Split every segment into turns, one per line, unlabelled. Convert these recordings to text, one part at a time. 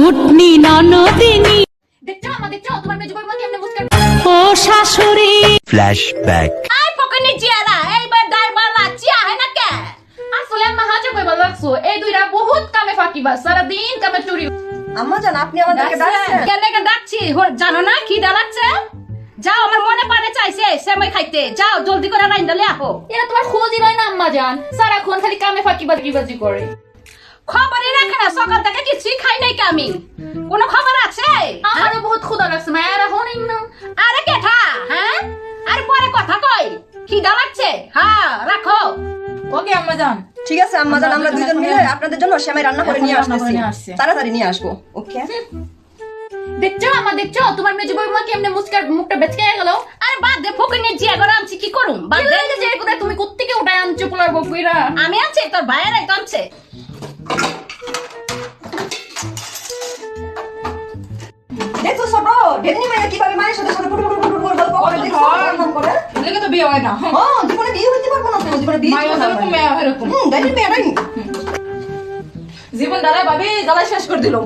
উটনি ননদিনী
দেখছো আমা দেখছো তোমার মেজো বৌমা কেমনে মুস্কান
ও শাশুড়ি
Flashback.
আই পকনি জিয়ারা এইবার দাইবার লাচি আহে না কে আসলে আম্মা হাজে কইবা লাগছো এই দুইরা বহুত কামে ফাঁকিবা সারা দিন কামে চুরি
আম্মা জান আপনি আমাদেরকে ডাকছেন
কেন লেগে ডাকছি জানো না কি ডালাচ্ছে যাও আমার মনে পারে চাইছে সেমাই খাইতে যাও জলদি করে রাইন্দা লে আহো এরা তোমার খোঁজই লয় না আম্মা জান সারাক্ষণ খালি কামে ফাঁকিবাজি করে খবরই রাখে না সকাল থেকে কিছুই খাই নাই আমি কোনো খবর আছে আমারও বহুত ক্ষুধা লাগছে মায়েরা হনিন না আরে কেঠা হ্যাঁ আর পরে কথা কই খিদা লাগছে হ্যাঁ রাখো
ওকে আম্মা জান
ঠিক আছে আম্মা জান আমরা দুইজন মিলে আপনাদের জন্য সেমাই রান্না করে নিয়ে আসতেছি তাড়াতাড়ি নিয়ে আসবো ওকে
দেখছো আমা দেখছো তোমার মেজো বৌমা কেমনে মুস্কার মুখটা বেচকে গেল আরে বাদ দে ফকিনে জিয়া করে আনছি কি করুম বাদ দে যে কোথায় তুমি কোত্থেকে উঠায় আনছো পোলার বকুইরা আমি আনছি তোর ভাইয়েরাই তো আনছে
দেখো সব ঢেলনি মাইয়া কিভাবে মায়ের সাথে সাথে পুরো গল্প করে দেখো সম্মান করে
এদিকে তো বিয়ে হয় না
জীবনে বিয়ে হইতে পারবো না তো জীবনে বিয়ে
মায়ের এরকম মেয়ে এরকম
গাড়ির মেয়েরাই
জীবন ডালে ভাবি জ্বালাই শেষ করে দিল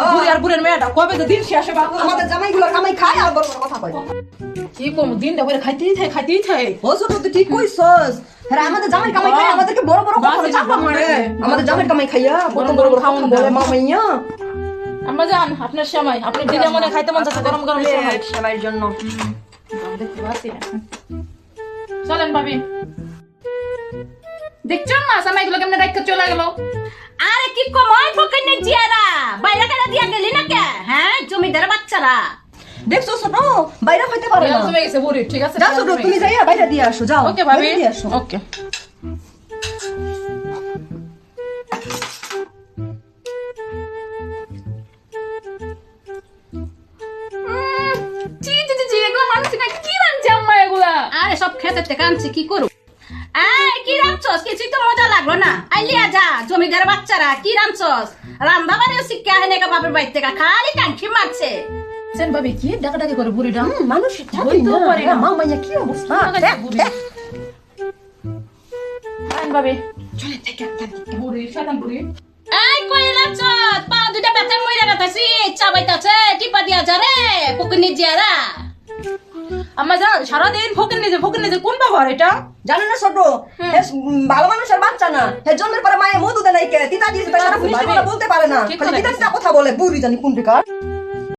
বুড়ি আর বুড়ের মেয়েটা কবে তো দিন শেষে বাবু
আমাদের জামাইগুলো কামাই খায় আর বড় বড় কথা কয়
কি কম দিন দেখো খাইতেই থাকে
ও ছোট তুই ঠিক কইছস হ্যাঁ আমাদের জামাই কামাই খায় আমাদেরকে বড় বড় কথা বলে চাপা মারে আমাদের জামাই কামাই খাইয়া বড় বড় কথা বলে মামাইয়া
আম্মা জান আপনার সময় আপনি দিলে মনে খাইতে মন চাচ্ছে গরম গরম সময়
সেমাইয়ের জন্য
দেখতে পাচ্ছি না চলেন ভাবি
দেখছো না সামাইগুলো কেমনে রাখতে চলে গেল আরে কি কময় ফকিনে জিয়ারা বাইরে কেন দিয়া গেলি না কে হ্যাঁ জমিদার বাচ্চারা
দেখছো ছোট বাইরে হইতে পারে না
তুমি গেছে বুড়ি ঠিক আছে
যাও ছোট তুমি যাইয়া বাইরে দিয়ে আসো যাও
ওকে ভাবি
বাইরে দিয়ে আসো
ওকে
জি এগুলো মানুষ কি রাঁধছে আম্মা এগুলা আরে সব খেতে থেকে আনছি কি করু এই কি রাঁধছস কিছুই তো মজা লাগলো না আইলিয়া যা জমিদার বাচ্চারা কি রাঁধছস রান্না বাড়িও শিক্ষা হয় না বাপের বাড়ি থেকে খালি কাঙ্ক্ষি মারছে
সেন ভাবি কি ডাকাডাকি করে বুড়িটা
মানুষ
বলতেও পারে না।
মামাইয়া কি অবস্থা
আইন ভাবি চলে থেকে বুড়ি শয়তান বুড়ি
এই কই রাঁধছস পা দুটা ব্যথা মইরা গেতাছি চাবাইতাছে টিপা দিয়া যা রে পুকুনি জিয়ারা
আম্মা জান সারাদিন ফকির নিজে কোন ব্যবহার এটা
জানো না ছোট ভালো মানুষের বাচ্চা না হে জন্মের পরে মায়ের মধু দেয় নাই কে তিতা দিয়েছে তার সারা মিষ্টি কথা বলতে পারে না
ঠিক
খালি
করে
তিতা তিতা কথা বলে বুড়ি জানি কোন বেকার